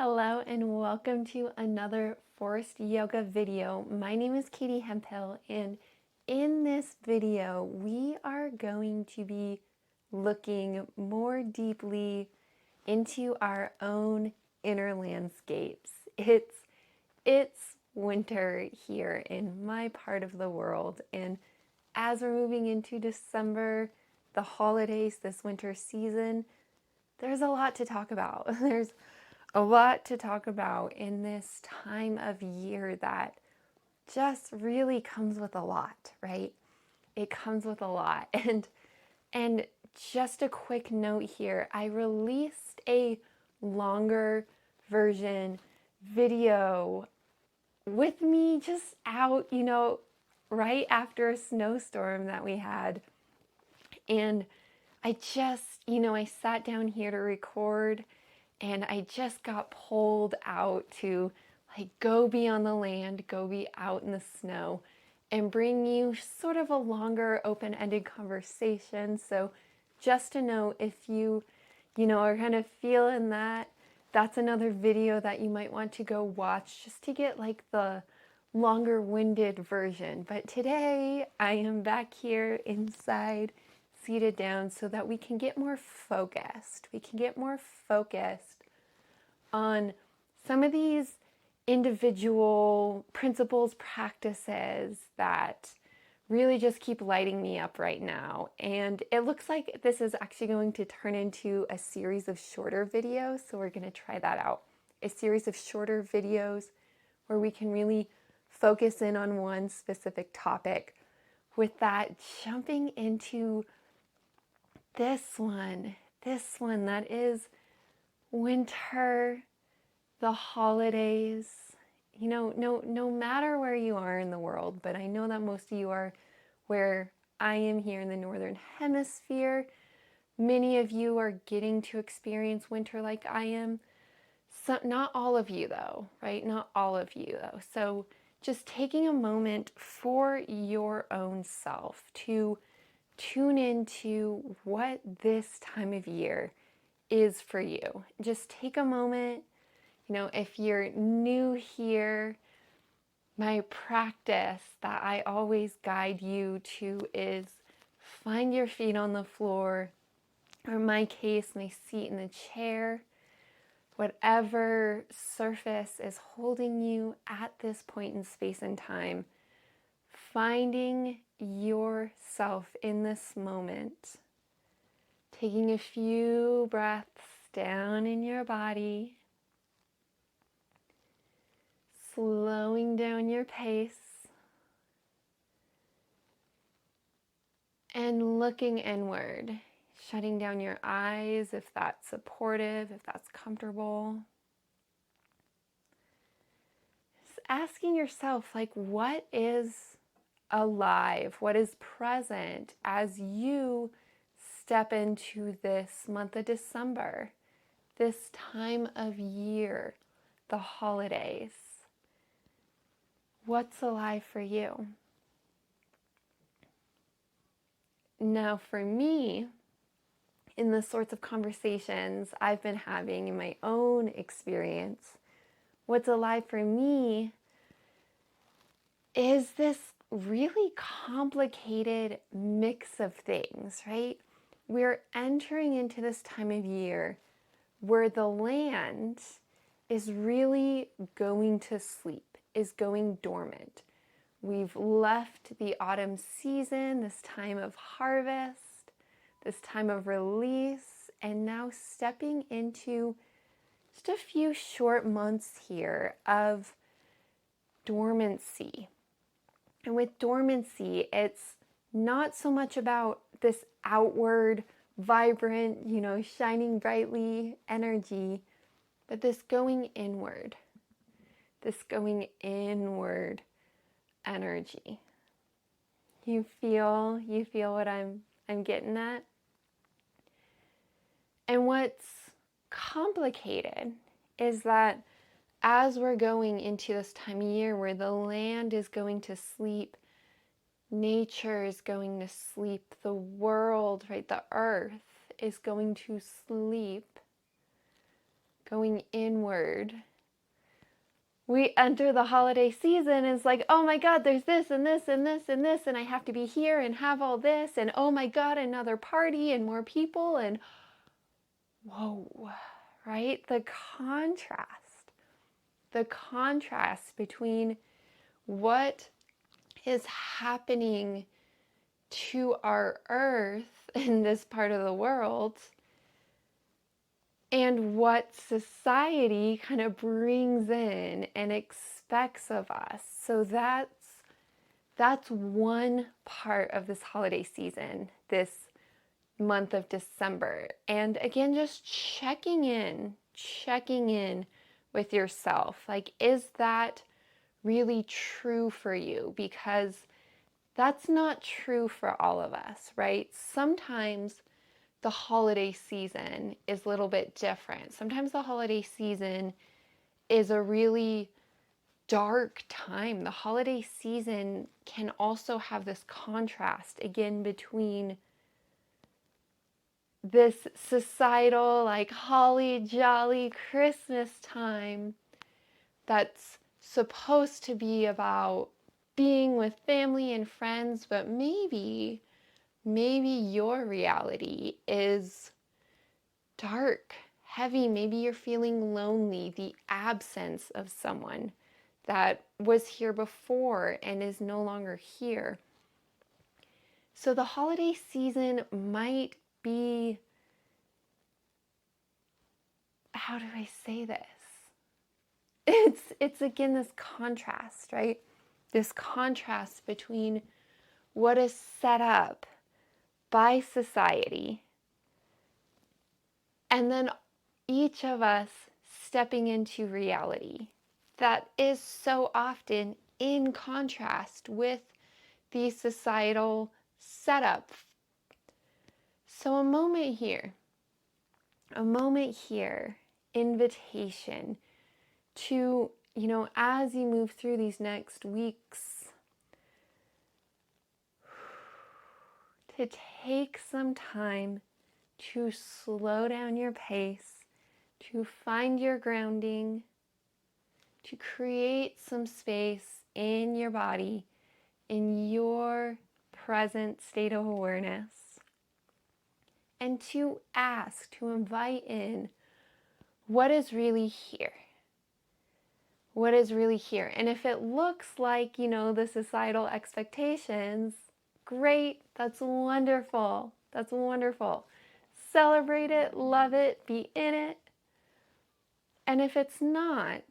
Hello and welcome to another forest yoga video. My name is Katie Hemphill, and in this video we are going to be looking more deeply into our own inner landscapes. It's winter here in my part of the world, and as we're moving into December, the holidays, this winter season, there's a lot to talk about. There's a lot to talk about in this time of year that just really comes with a lot, right? It comes with a lot. And just a quick note here, I released a longer version video with me just out, right after a snowstorm that we had. And I sat down here to record, and I just got pulled out to go be on the land, go be out in the snow, and bring you sort of a longer open-ended conversation. So just to know, if you are kind of feeling that, that's another video that you might want to go watch just to get the longer winded version. But today I am back here inside, seated down, so that we can get more focused. We can get more focused on some of these individual principles, practices that really just keep lighting me up right now. And it looks like this is actually going to turn into a series of shorter videos. So we're going to try that out. A series of shorter videos where we can really focus in on one specific topic. With that, jumping into this one that is winter, the holidays. No matter where you are in the world, but I know that most of you are where I am here in the Northern Hemisphere. Many of you are getting to experience winter like I am. So, not all of you though, right? Not all of you though. So just taking a moment for your own self to tune into what this time of year is for you. Just take a moment. If you're new here, my practice that I always guide you to is find your feet on the floor, or in my case, my seat in the chair, whatever surface is holding you at this point in space and time. Finding yourself in this moment, taking a few breaths down in your body, slowing down your pace, and looking inward, shutting down your eyes if that's supportive, if that's comfortable. Just asking yourself, what is alive, what is present as you step into this month of December, this time of year, the holidays. What's alive for you? Now, for me, in the sorts of conversations I've been having in my own experience, what's alive for me is this really complicated mix of things, right? We're entering into this time of year where the land is really going to sleep, is going dormant. We've left the autumn season, this time of harvest, this time of release, and now stepping into just a few short months here of dormancy. And with dormancy, it's not so much about this outward, vibrant, shining brightly energy, but this going inward energy. You feel what I'm getting at? And what's complicated is that as we're going into this time of year where the land is going to sleep, nature is going to sleep, the world, right, the earth is going to sleep, going inward. We enter the holiday season, and it's like, oh my God, there's this and this and this and this, and I have to be here and have all this, and oh my God, another party and more people, and whoa, right? The contrast between what is happening to our earth in this part of the world and what society kind of brings in and expects of us. So that's one part of this holiday season, this month of December. And again, just checking in with yourself. Like, is that really true for you? Because that's not true for all of us, right? Sometimes the holiday season is a little bit different. Sometimes the holiday season is a really dark time. The holiday season can also have this contrast, again, between this societal, like, holly jolly Christmas time that's supposed to be about being with family and friends, but maybe your reality is dark, heavy. Maybe you're feeling lonely, the absence of someone that was here before and is no longer here. So the holiday season might be, how do I say this? It's again this contrast, right? This contrast between what is set up by society and then each of us stepping into reality that is so often in contrast with the societal setup. So a moment here, invitation to, as you move through these next weeks, to take some time to slow down your pace, to find your grounding, to create some space in your body, in your present state of awareness, and to ask, to invite in what is really here. What is really here? And if it looks like, the societal expectations, great, that's wonderful. That's wonderful. Celebrate it, love it, be in it. And if it's not,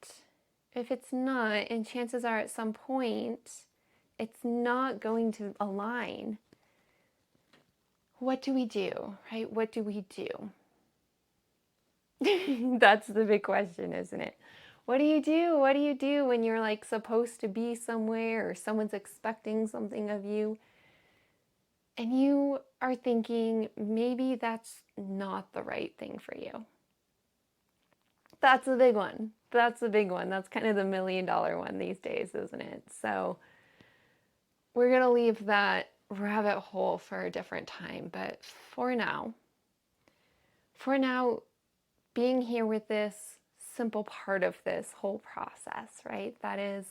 and chances are at some point, it's not going to align, what do we do, right? What do we do? That's the big question, isn't it? What do you do? What do you do when you're like supposed to be somewhere or someone's expecting something of you and you are thinking maybe that's not the right thing for you? That's a big one. That's kind of the $1 million one these days, isn't it? So we're going to leave that rabbit hole for a different time. But for now, being here with this simple part of this whole process, right? That is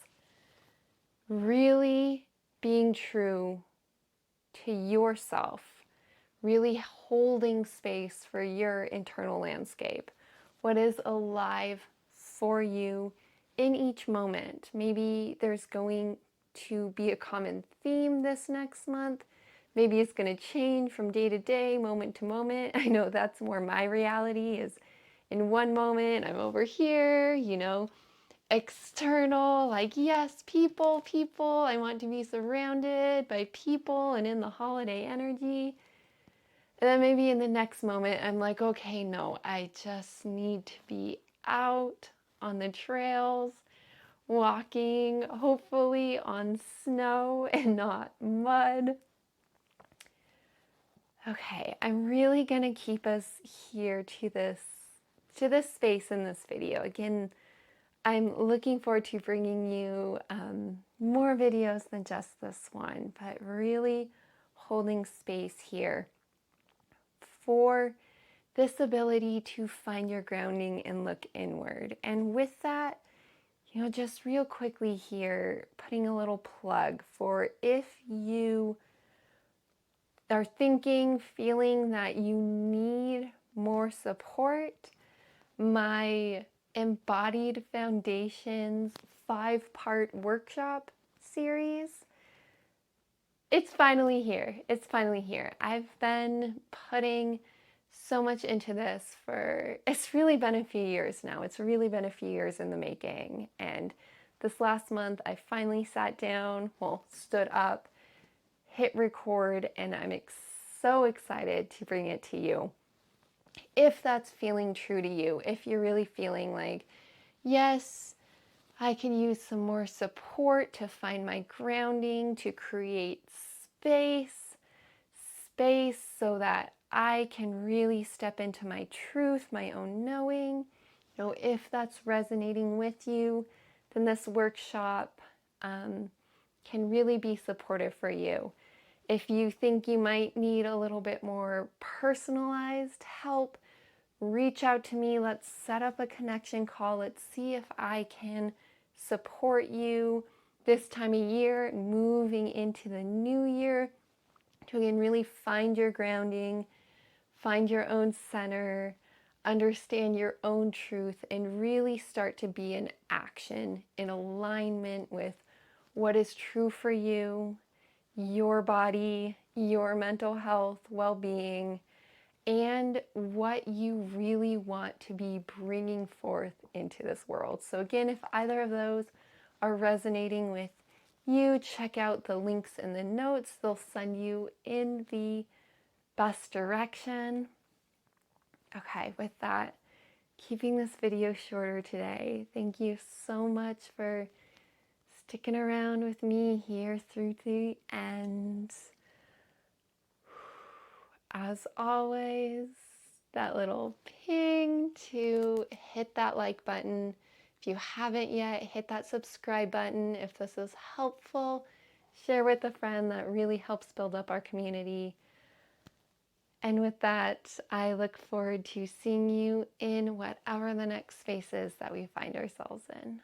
really being true to yourself, really holding space for your internal landscape. What is alive for you in each moment? Maybe there's going to be a common theme this next month. Maybe it's going to change from day to day, moment to moment. I know that's more my reality, is in one moment I'm over here, external, like, yes, people, I want to be surrounded by people and in the holiday energy. And then maybe in the next moment I'm like, okay, no, I just need to be out on the trails, walking, hopefully on snow and not mud. Okay, I'm really going to keep us here to this space in this video. Again, I'm looking forward to bringing you more videos than just this one, but really holding space here for this ability to find your grounding and look inward. And with that, just real quickly here, putting a little plug for if you are thinking, feeling that you need more support, my Embodied Foundations 5-part workshop series, it's finally here. It's finally here. I've been putting so much into this it's really been a few years now. It's really been a few years in the making. And this last month, I finally sat down, stood up, hit record, and I'm so excited to bring it to you. If that's feeling true to you, if you're really feeling like, yes, I can use some more support to find my grounding, to create space so that I can really step into my truth, my own knowing. If that's resonating with you, then this workshop can really be supportive for you. If you think you might need a little bit more personalized help, reach out to me. Let's set up a connection call. Let's see if I can support you this time of year, moving into the new year, to again really find your grounding, find your own center, understand your own truth, and really start to be in action, in alignment with what is true for you, your body, your mental health, well-being, and what you really want to be bringing forth into this world. So again, if either of those are resonating with you, check out the links in the notes. They'll send you in the best direction. Okay, with that, keeping this video shorter today. Thank you so much for sticking around with me here through the end. As always, that little ping to hit that like button. If you haven't yet, hit that subscribe button. If this is helpful, share with a friend. That really helps build up our community. And with that, I look forward to seeing you in whatever the next space is that we find ourselves in.